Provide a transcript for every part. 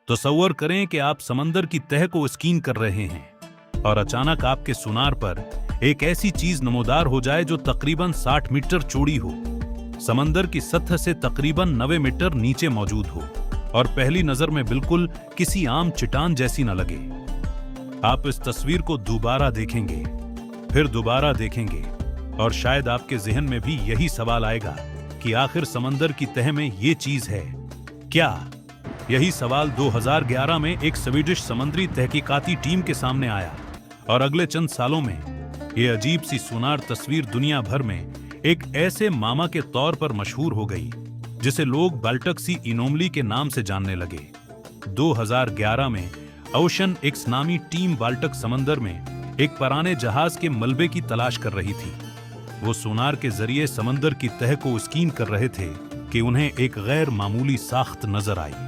तसव्वुर करें कि आप समंदर की तह को स्कीन कर रहे हैं और अचानक आपके सुनार पर एक ऐसी चीज नमोदार हो जाए जो तकरीबन 60 मीटर चौड़ी हो, समंदर की सतह से तकरीबन 90 मीटर नीचे मौजूद हो और पहली नजर में बिल्कुल किसी आम चट्टान जैसी न लगे। आप इस तस्वीर को दोबारा देखेंगे, फिर दोबारा देखेंगे और शायद आपके जहन में भी यही सवाल आएगा कि आखिर समंदर की तह में ये चीज है क्या? यही सवाल 2011 में एक स्वीडिश समुद्री तहकीकाती टीम के सामने आया और अगले चंद सालों में ये अजीब सी सोनार तस्वीर दुनिया भर में एक ऐसे मामा के तौर पर मशहूर हो गई जिसे लोग बाल्टक सी एनोमली के नाम से जानने लगे। 2011 में ओशन एक्स नामी टीम बाल्टक समंदर में एक पुराने जहाज के मलबे की तलाश कर रही थी। वो सोनार के जरिए समंदर की तह को स्कीन कर रहे थे कि उन्हें एक गैर मामूली साख्त नजर आई।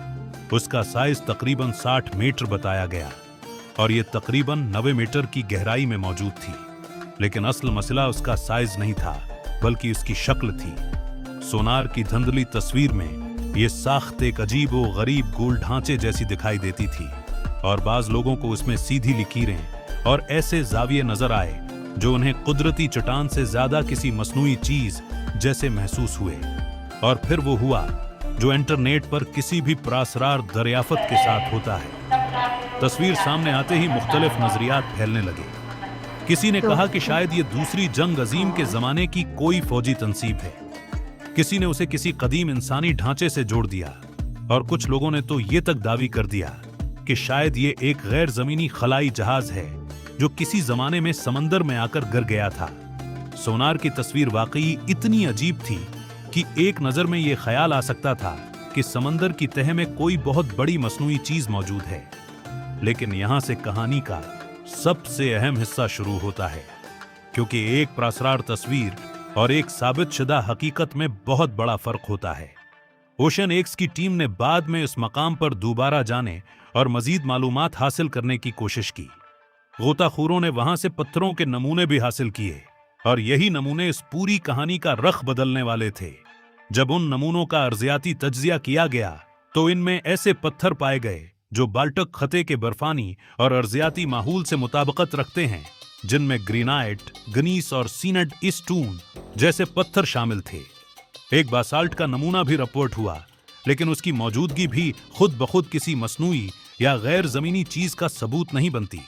उसका साइज तकरीबन 60 मीटर बताया गया और ये तकरीबन 90 मीटर की गहराई में मौजूद थी। लेकिन असल मसला उसका साइज नहीं था बल्कि उसकी शक्ल थी। सोनार की धुंधली तस्वीर में ये साख्त एक अजीब व गरीब गोल ढांचे जैसी दिखाई देती थी और बाज लोगों को उसमें सीधी लकीरें और ऐसे जाविये नजर आए जो उन्हें कुदरती चट्टान से ज्यादा किसी मसनूई चीज जैसे महसूस हुए। और फिर वो हुआ जो इंटरनेट पर किसी भी प्रासरार दरियाफत के साथ होता है। तस्वीर सामने आते ही मुख्तलिफ नजरियात फैलने लगे। किसी ने कहा कि शायद ये दूसरी जंग अजीम के जमाने की कोई फौजी तंसीब है। किसी ने उसे किसी कदीम इंसानी ढांचे से जोड़ दिया और कुछ लोगों ने तो ये तक दावी कर दिया कि शायद ये एक गैर जमीनी खलाई जहाज है जो किसी जमाने में समंदर में आकर गिर गया था। सोनार की तस्वीर वाकई इतनी अजीब थी कि एक नजर में यह ख्याल आ सकता था कि समंदर की तह में कोई बहुत बड़ी मसनूई चीज मौजूद है। लेकिन यहां से कहानी का सबसे अहम हिस्सा शुरू होता है, क्योंकि एक प्रासरार तस्वीर और एक साबित शुदा हकीकत में बहुत बड़ा फर्क होता है। ओशन एक्स की टीम ने बाद में उस मकाम पर दोबारा जाने और मजीद मालूमात हासिल करने की कोशिश की। गोताखोरों ने वहां से पत्थरों के नमूने भी हासिल किए और यही नमूने इस पूरी कहानी का रख बदलने वाले थे। जब उन नमूनों का अर्जियाती तज्जिया किया गया तो इनमें ऐसे पत्थर पाए गए जो बाल्टक खते के बर्फानी और अर्जियाती माहौल से मुताबिकत रखते हैं, जिनमें ग्रेनाइट, ग्नीस और सीनेट स्टोन जैसे पत्थर शामिल थे। एक बासाल्ट का नमूना भी रिपोर्ट हुआ, लेकिन उसकी मौजूदगी भी खुद बखुद किसी मसनूई या गैर जमीनी चीज का सबूत नहीं बनती।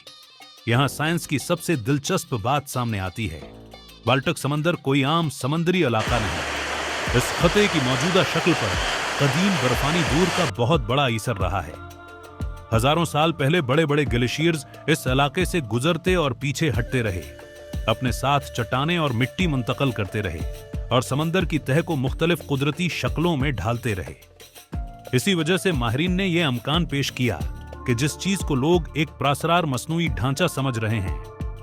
यहां साइंस की सबसे दिलचस्प बात सामने आती है। बाल्टक समंदर कोई आम समंदरी इलाका नहीं। इस खते की मौजूदा शक्ल पर कदीम बर्फानी दूर का बहुत बड़ा असर रहा है। हजारों साल पहले बड़े बड़े ग्लेशियर्स इस इलाके से गुजरते और पीछे हटते रहे, अपने साथ चट्टानें और मिट्टी मुंतकिल करते रहे और समंदर की तह को मुख्तलिफ कुदरती शक्लों में ढालते रहे। इसी वजह से माहिरीन ने यह इम्कान पेश किया कि जिस चीज को लोग एक प्रासरार मसनूई ढांचा समझ रहे हैं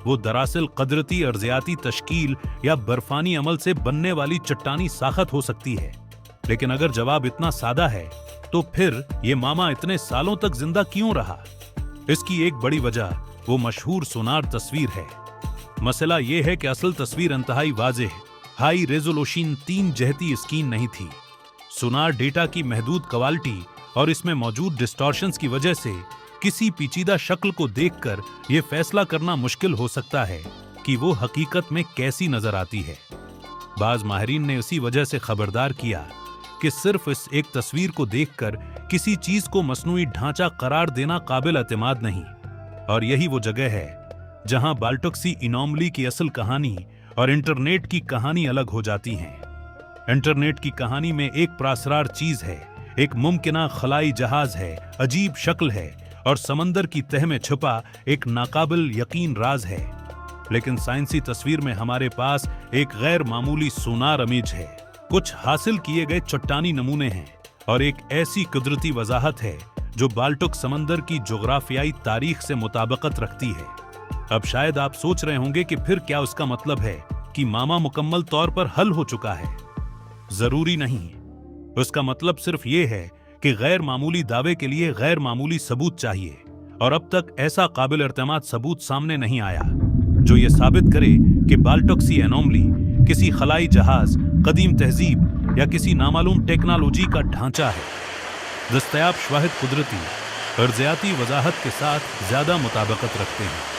वो दरअसल कुदरती अर्जियाती तश्कील या बर्फानी अमल से बनने वाली चट्टानी साखत हो सकती है। लेकिन अगर जवाब इतना सादा है तो फिर ये मामा इतने सालों तक जिंदा क्यों रहा? इसकी एक बड़ी वजह वो मशहूर सोनार तस्वीर है। मसला ये है कि असल तस्वीर इंतहाई वाज़ेह हाई रेजोल्यूशन 3 जहती स्क्रीन नहीं थी। सोनार डेटा की महदूद क्वालिटी और इसमें मौजूद डिस्टॉर्शंस की वजह से किसी पेचीदा शक्ल को देखकर यह फैसला करना मुश्किल हो सकता है कि वो हकीकत में कैसी नजर आती है। बाज माहिरीन ने इसी वजह से खबरदार किया कि सिर्फ इस एक तस्वीर को देखकर किसी चीज को मसनूई ढांचा करार देना काबिल एतमाद नहीं। और यही वो जगह है जहां बाल्टक सी एनोमली की असल कहानी और इंटरनेट की कहानी अलग हो जाती हैं। इंटरनेट की कहानी में एक प्रासरार चीज है, एक मुमकिना खलाई जहाज है, अजीब शक्ल है और समंदर की तह में छुपा एक नाकाबिल यकीन राज है। लेकिन साइंसी तस्वीर में हमारे पास एक गैर मामूली सोनार इमेज है, कुछ हासिल किए गए चट्टानी नमूने हैं और एक ऐसी कुदरती वजाहत है जो बाल्टक समंदर की जोग्राफियाई तारीख से मुताबिकत रखती है। अब शायद आप सोच रहे होंगे कि फिर क्या उसका मतलब है कि मामा मुकम्मल तौर पर हल हो चुका है? जरूरी नहीं। उसका मतलब सिर्फ ये है कि गैर मामूली दावे के लिए गैर मामूली सबूत चाहिए और अब तक ऐसा काबिल एतमाद सबूत सामने नहीं आया जो ये साबित करे कि बाल्टक सी एनोमली किसी खलाई जहाज, कदीम तहजीब या किसी नामालूम टेक्नोलॉजी का ढांचा है। दस्तयाब शवाहिद कुदरती ارضیاتی وضاحت کے ساتھ زیادہ مطابقت رکھتے ہیں۔